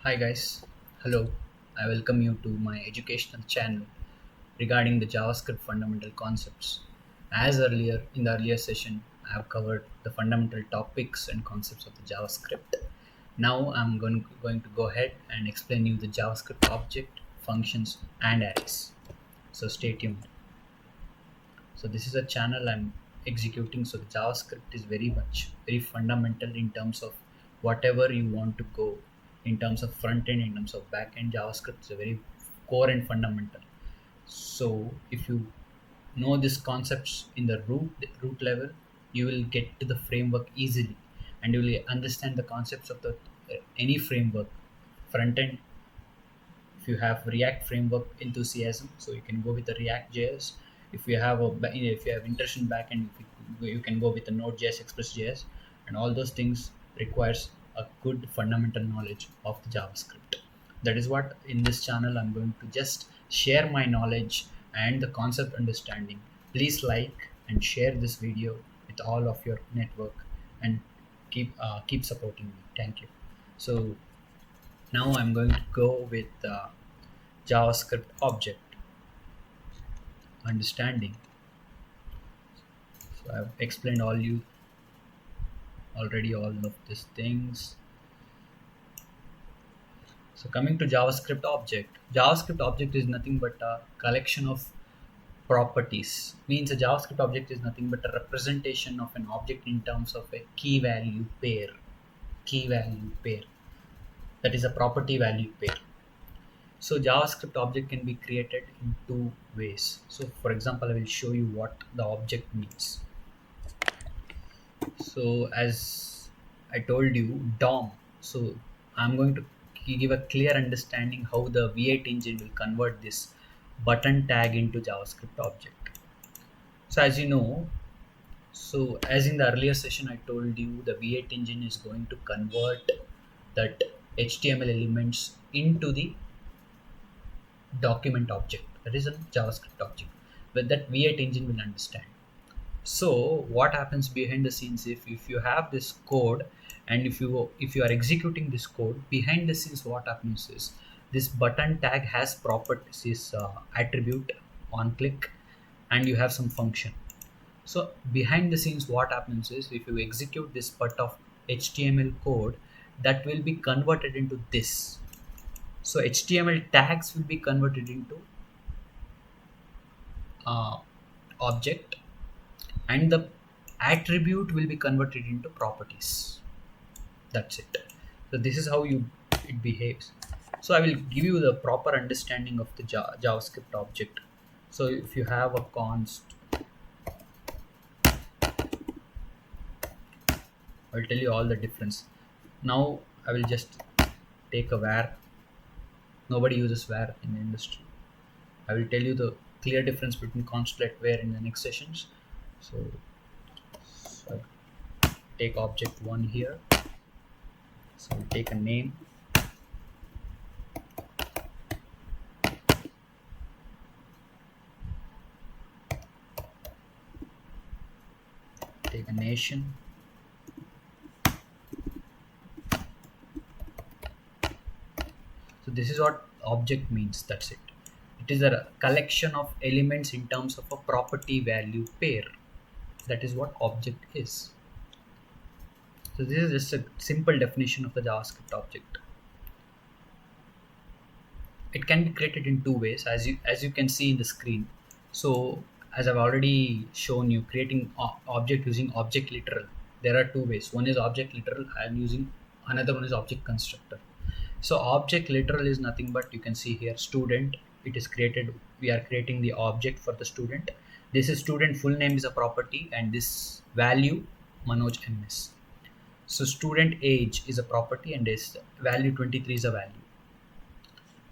Hi guys, hello. I welcome you to my educational channel regarding the JavaScript fundamental concepts. As earlier in the earlier session, I have covered the fundamental topics and concepts of the JavaScript. Now I'm going to go ahead and explain you the JavaScript object, functions, and arrays. So stay tuned. So this is a channel I'm executing. So the JavaScript is very fundamental in terms of whatever you want to go in terms of front end, in terms of back end. JavaScript is a very core and fundamental. So if you know these concepts in the root level, you will get to the framework easily, and you will understand the concepts of the any framework front end. If you have React framework enthusiasm, so you can go with the React JS. If you have interest in backend, you can go with the Node.js, Express.js, and all those things requires a good fundamental knowledge of the JavaScript. That is what in this channel I'm going to just share my knowledge and the concept understanding. Please like and share this video with all of your network, and keep supporting me. Thank you. So now I'm going to go with JavaScript object understanding. So I've explained all of these things. So coming to JavaScript object is nothing but a collection of properties. Means a JavaScript object is nothing but a representation of an object in terms of a key value pair. Key value pair. That is a property value pair. So JavaScript object can be created in two ways. So for example, I will show you what the object means. So as I told you, DOM. So I'm going to give a clear understanding how the V8 engine will convert this button tag into JavaScript object. So as you know, so as in the earlier session, I told you the V8 engine is going to convert that HTML elements into the document object, that is a JavaScript object, but that V8 engine will understand. So what happens behind the scenes, if you have this code, and if you are executing this code behind the scenes, what happens is this button tag has properties, attribute on click, and you have some function. So behind the scenes, what happens is if you execute this part of HTML code, that will be converted into this. So HTML tags will be converted into object, and the attribute will be converted into properties. That's it. So this is how it behaves. So I will give you the proper understanding of the JavaScript object. So if you have a const, I will tell you all the difference. Now I will just take a var. Nobody uses var in the industry. I will tell you the clear difference between const let var in the next sessions. So I take object one here. So we take a name, take a nation, so this is what object means. That's it. It is a collection of elements in terms of a property value pair. That is what object is. So this is just a simple definition of the JavaScript object. It can be created in two ways, as you can see in the screen. So as I've already shown you, creating object using object literal, there are two ways. One is object literal, and using another one is object constructor. So object literal is nothing but, you can see here, student. It is created, we are creating the object for the student. This is student full name is a property, and this value Manoj MS. So student age is a property, and this value 23 is a value.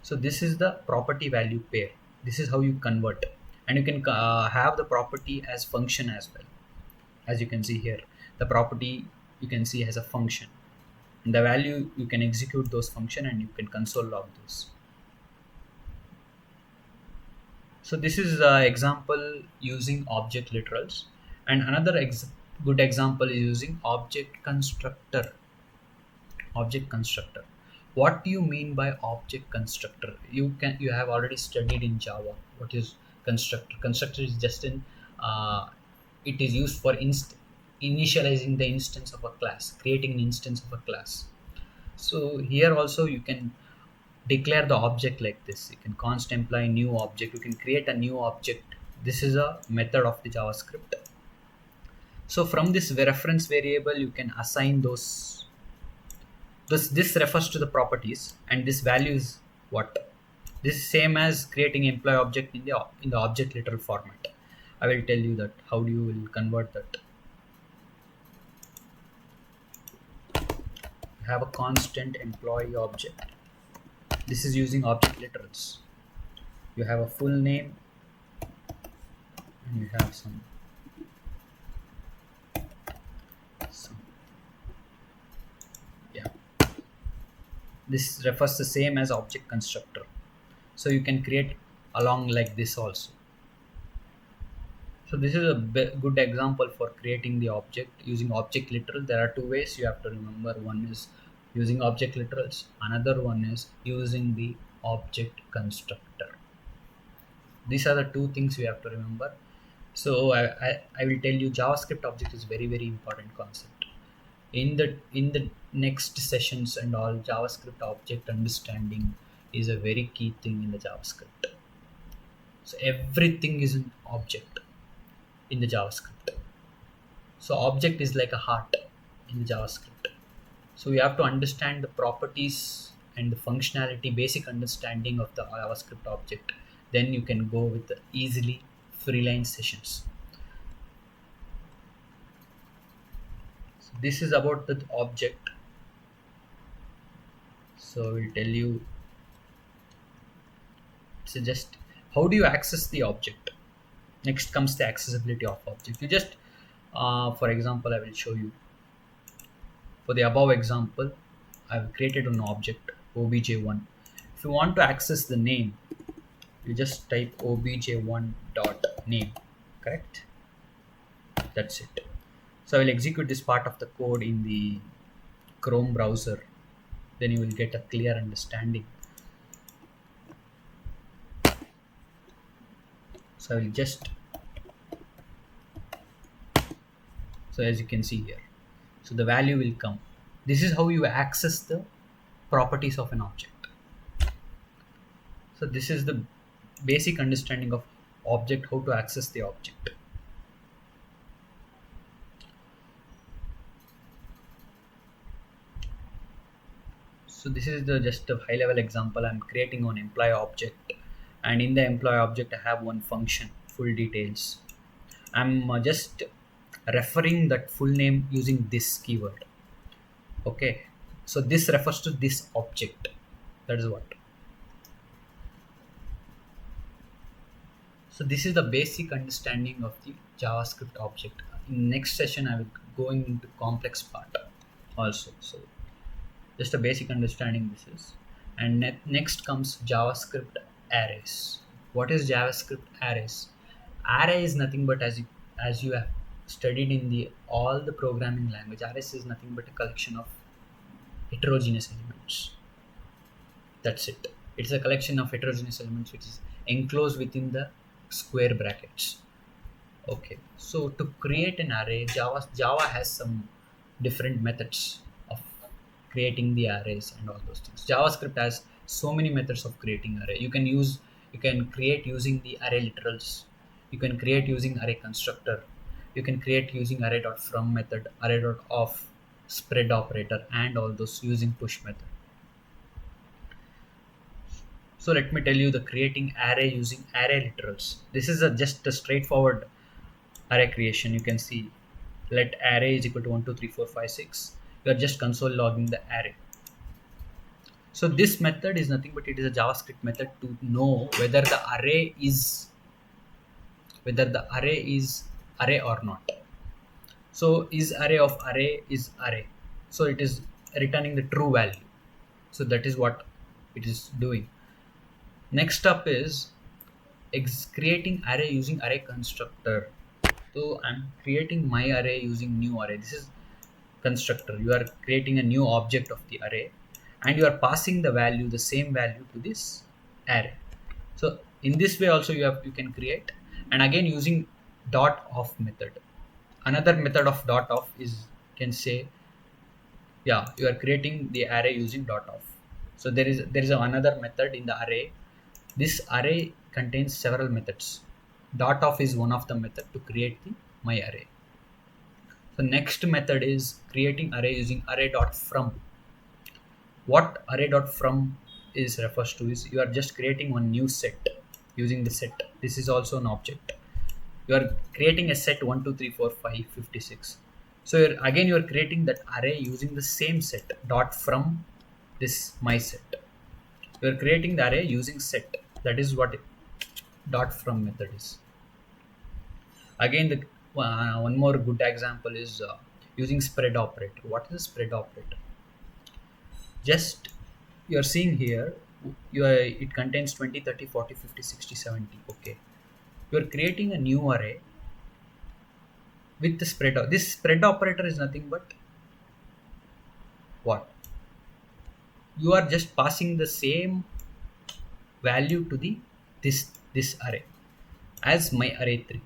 So this is the property value pair. This is how you convert, and you can have the property as function as well. As you can see here, the property you can see has a function, and the value you can execute those function, and you can console log those. So this is an example using object literals, and another good example is using object constructor. What do you mean by object constructor? You have already studied in Java what is constructor. Constructor is just an uh, it is used for initializing the instance of a class, creating an instance of a class. So here also you can declare the object like this. You can const imply new object, you can create a new object. This is a method of the JavaScript. So from this reference variable you can assign those. This refers to the properties, and this value is what. This is same as creating employee object in the object literal format. I will tell you that how do you will convert that. You have a constant employee object. This is using object literals. You have a full name and you have some yeah. This refers the same as object constructor. So you can create along like this also. So this is a good example for creating the object using object literal. There are two ways you have to remember. One is using object literals. Another one is using the object constructor. These are the two things you have to remember. So I will tell you JavaScript object is very, very important concept. In the next sessions and all, JavaScript object understanding is a very key thing in the JavaScript. So everything is an object in the JavaScript. So object is like a heart in the JavaScript. So you have to understand the properties and the functionality, basic understanding of the JavaScript object. Then you can go with the easily freelance sessions. So this is about the object. So we'll tell you. So just how do you access the object? Next comes the accessibility of object. You just for example, I will show you. For the above example, I've created an object obj1. If you want to access the name, you just type obj1.name. Correct? That's it. So I will execute this part of the code in the Chrome browser. Then you will get a clear understanding. So I will just, so as you can see here, so the value will come. This is how you access the properties of an object. So this is the basic understanding of object, how to access the object. So this is the just a high level example. I'm creating an employee object, and in the employee object I have one function, full details. I'm just referring that full name using this keyword. Okay, so this refers to this object. That is what. So this is the basic understanding of the JavaScript object. In next session I will going into complex part also. So just a basic understanding this is. And next comes JavaScript arrays. What is JavaScript arrays? Array is nothing but, as you have studied in the all the programming language, arrays is nothing but a collection of heterogeneous elements. That's it. It's a collection of heterogeneous elements which is enclosed within the square brackets. Okay, so to create an array, Java has some different methods of creating the arrays and all those things. JavaScript has so many methods of creating array. You can create using the array literals. You can create using array constructor. You can create using array.from method, array.off, spread operator, and all those using push method. So let me tell you the creating array using array literals. This is just a straightforward array creation. You can see let array is equal to 1 2 3 4 5 6. You are just console logging the array. So this method is nothing but it is a JavaScript method to know whether the array is array or not. So is array of array is array. So it is returning the true value. So that is what it is doing. Next up is creating array using array constructor. So I'm creating my array using new array. This is constructor. You are creating a new object of the array, and you are passing the value, the same value to this array. So in this way also you can create. And again, using dot of method, another method of dot of is, can say, yeah, you are creating the array using dot of. So there is another method in the array. This array contains several methods. Dot of is one of the method to create the my array. So next method is creating array using array dot from. What array dot from is refers to is, you are just creating one new set using the set. This is also an object. You are creating a set 1 2 3 4 5 56. So again you are creating that array using the same set dot from this my set. You are creating the array using set. That is what dot from method is. Again, the one more good example is using spread operator. What is a spread operator? Just you are seeing here, it contains 20 30 40 50 60 70. Okay, you are creating a new array with the spread. This spread operator is nothing but what? You are just passing the same value to the this array as my array 3.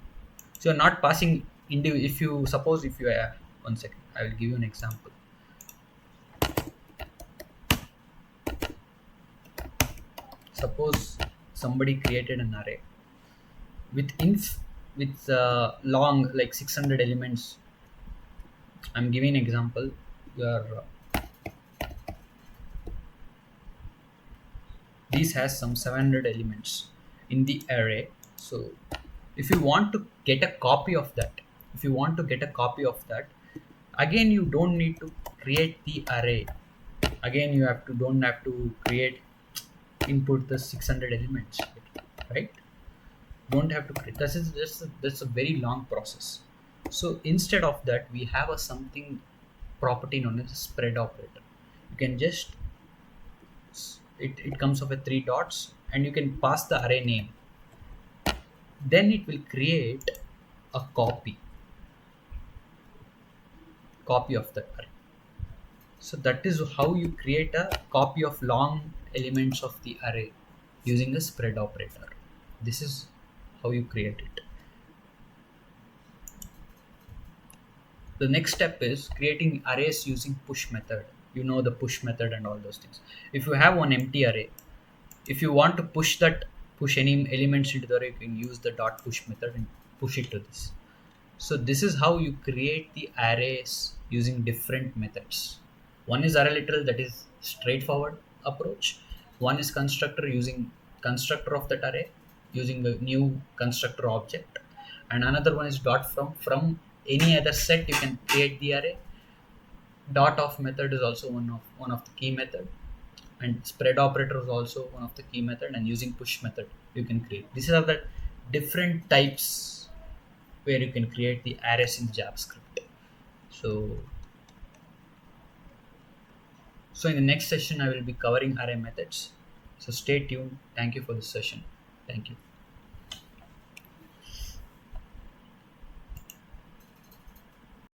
So you're not passing if you suppose, if you one second, I will give you an example. Suppose somebody created an array with long, like 600 elements. I'm giving an example. Your this has some 700 elements in the array. So if you want to get a copy of that, again you don't need to create the array. Again you don't have to create, input the 600 elements, right? Don't have to create. That's a very long process. So instead of that, we have a something property known as a spread operator. You can just it comes of a 3 dots, and you can pass the array name. Then it will create a copy of that array. So that is how you create a copy of long elements of the array using a spread operator. This is how you create it. The next step is creating arrays using push method. You know the push method and all those things. If you have one empty array, if you want to push any elements into the array, you can use the dot push method and push it to this. So this is how you create the arrays using different methods. One is array literal, that is straightforward approach. One is constructor, using constructor of that array using the new constructor object. And another one is dot from any other set you can create the array. Dot of method is also one of the key method, and spread operator is also one of the key method, and using push method you can create. These are the different types where you can create the arrays in JavaScript. So in the next session I will be covering array methods. So stay tuned. Thank you for this session. Thank you.